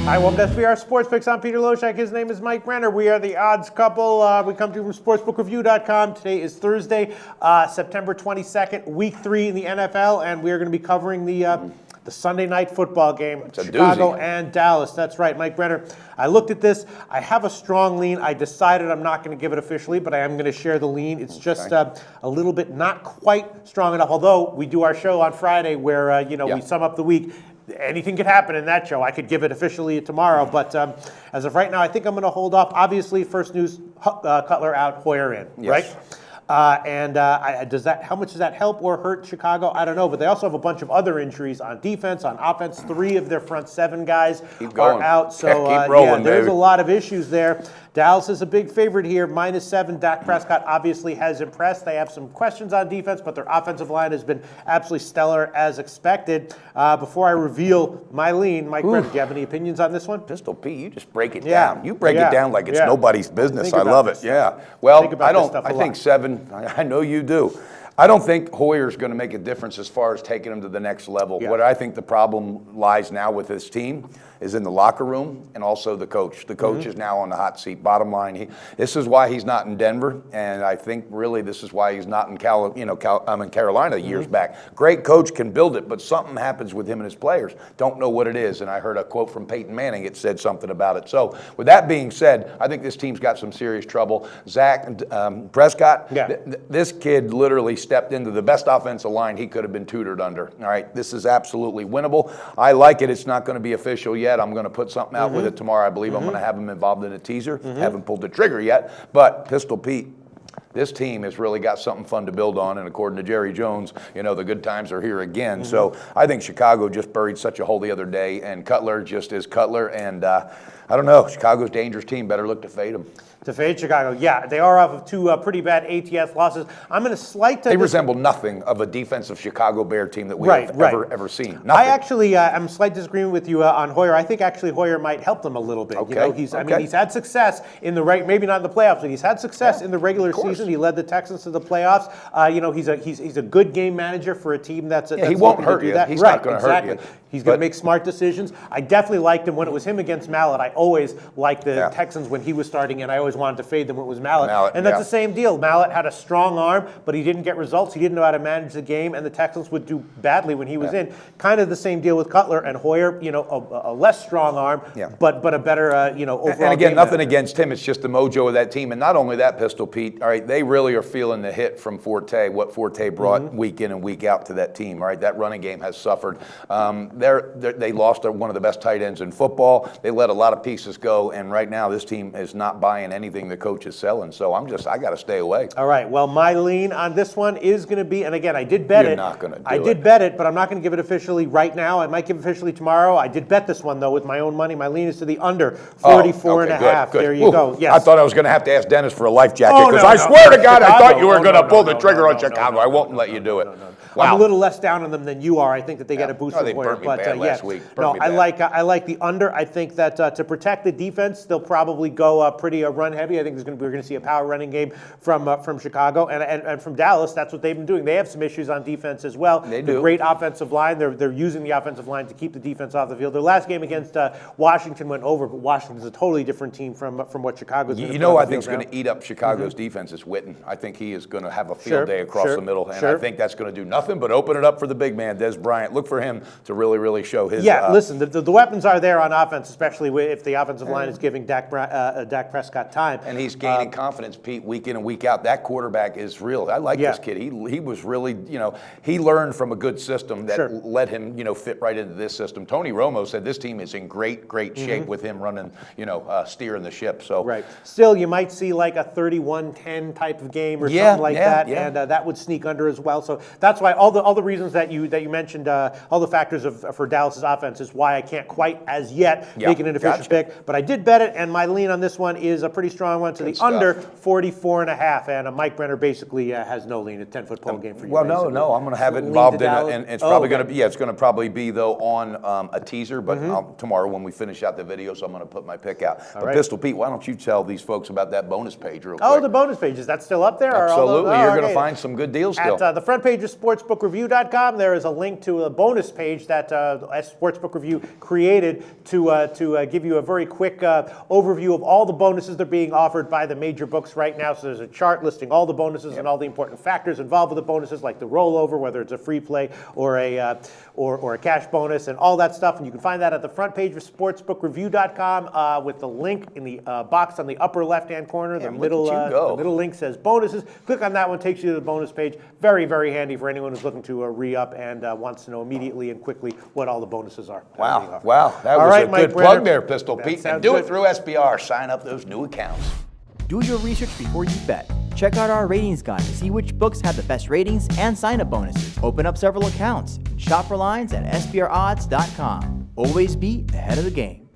Hi, welcome to SBR Sports Picks. I'm Peter Loshak. His name is Mike Brenner. We are the odds couple. We come to you from sportsbookreview.com. Today is Thursday, September 22nd, week 3 in the NFL, and we are going to be covering the Sunday night football game, Chicago and Dallas. That's right, Mike Brenner. I looked at this. I have a strong lean. I decided I'm not going to give it officially, but I am going to share the lean. It's just a little bit not quite strong enough, although we do our show on Friday where, we sum up the week. Anything could happen in that show. I could give it officially tomorrow, but as of right now, I think I'm going to hold off. Obviously, first news: Cutler out, Hoyer in, right? How much does that help or hurt Chicago? I don't know, but they also have a bunch of other injuries on defense, on offense. 3 of their front 7 guys are out, so keep rolling, there's a lot of issues there. Dallas is a big favorite here, -7. Dak Prescott obviously has impressed. They have some questions on defense, but their offensive line has been absolutely stellar as expected. Before I reveal my lean, Mike Brennan, do you have any opinions on this one? Pistol Pete, you just break it down. You break it down like it's nobody's business. I love it. Yeah. Well, I think 7, I know you do. I don't think Hoyer's going to make a difference as far as taking him to the next level. What I think the problem lies now with this team is in the locker room and also the coach. The coach is now on the hot seat. Bottom line, this is why he's not in Denver, and I think really this is why he's not in Carolina years back. Great coach can build it, but something happens with him and his players. Don't know what it is, and I heard a quote from Peyton Manning. It said something about it. So with that being said, I think this team's got some serious trouble. Prescott, this kid literally stepped into the best offensive line he could have been tutored under. All right, this is absolutely winnable. I like it. It's not going to be official yet. I'm going to put something out with it tomorrow. I believe I'm going to have him involved in a teaser. Haven't pulled the trigger yet, but Pistol Pete, this team has really got something fun to build on, and according to Jerry Jones, the good times are here again. So I think Chicago just buried such a hole the other day, and Cutler just is Cutler, and I don't know. Chicago's a dangerous team. Better look to fade them. To fade Chicago, they are off of 2 pretty bad ATS losses. I'm going to slight to. They resemble nothing of a defensive Chicago Bear team that we have ever seen. Nothing. I actually, I'm slight disagreement with you on Hoyer. I think actually Hoyer might help them a little bit. Okay. He's had success in the maybe not in the playoffs, but he's had success in the regular season. He led the Texans to the playoffs. He's a good game manager for a team that's he won't hurt you. He's not going to hurt you. He's going to make smart decisions. I definitely liked him when it was him against Mallett. I always liked the Texans when he was starting, and I always wanted to fade them when it was Mallett. And that's the same deal. Mallett had a strong arm, but he didn't get results. He didn't know how to manage the game, and the Texans would do badly when he was in. Kind of the same deal with Cutler and Hoyer. A less strong arm, but a better overall. And again, nothing against him. It's just the mojo of that team. And not only that, Pistol Pete. All right, they really are feeling the hit from Forte. What Forte brought week in and week out to that team. All right, that running game has suffered. They lost one of the best tight ends in football. They let a lot of pieces go, and right now this team is not buying anything the coach is selling. So I got to stay away. All right. Well, my lean on this one is going to be, and again, I did bet it. You're not going to do it. I did bet it, but I'm not going to give it officially right now. I might give it officially tomorrow. I did bet this one though with my own money. My lean is to the under 44.5. Good. There you go. Yes. I thought I was going to have to ask Dennis for a life jacket because I swear to God, I thought you were going to pull the trigger on Chicago. I won't let you do it. Wow. I'm a little less down on them than you are. I think that they get a boost from They Hoyer. burnt me bad last week. I like the under. I think that to protect the defense, they'll probably go pretty run heavy. I think we're going to see a power running game from Chicago and from Dallas. That's what they've been doing. They have some issues on defense as well. They do. Great offensive line. They're using the offensive line to keep the defense off the field. Their last game against Washington went over, but Washington's a totally different team from what Chicago's. I think is going to eat up Chicago's defense is Witten. I think he is going to have a field day across the middle, and I think that's going to do nothing but open it up for the big man, Des Bryant. Look for him to really, really show his. Listen, the weapons are there on offense, especially if the offensive line is giving Dak Prescott time. And he's gaining confidence, Pete, week in and week out. That quarterback is real. I like this kid. He was really, he learned from a good system that let him, fit right into this system. Tony Romo said this team is in great shape with him running, steering the ship. So still, you might see like a 31-10 type of game or something like that, and that would sneak under as well. So that's why all the reasons that you mentioned, all the factors for Dallas's offense is why I can't quite as yet make an official pick. But I did bet it, and my lean on this one is a pretty strong one to the under 44.5. And Mike Brenner basically has no lean. A 10-foot pole game for you. Well, no, I'm going to have it involved in it, and it's probably going to be it's going to probably be though on a teaser. But tomorrow when we finish out the video, so I'm going to put my pick out. But Pistol Pete, why don't you tell these folks about that bonus page real quick? Oh, the bonus page, is that still up there? Absolutely, you're going to find some good deals still. At the front page of sportsbookreview.com, there is a link to a bonus page that Sportsbook Review created to give you a very quick overview of all the bonuses that are being offered by the major books right now. So there's a chart listing all the bonuses and all the important factors involved with the bonuses, like the rollover, whether it's a free play or a cash bonus, and all that stuff. And you can find that at the front page of sportsbookreview.com with the link in the box on the upper left-hand corner. The middle link says bonuses. Click on that one, takes you to the bonus page. Very, very handy for anyone who's looking to re-up and wants to know immediately and quickly what all the bonuses are. Wow, that was a good plug there, Pistol Pete. And do it through SBR. Sign up those new accounts. Do your research before you bet. Check out our ratings guide to see which books have the best ratings and sign-up bonuses. Open up several accounts. Shop for lines at sbrodds.com. Always be ahead of the game.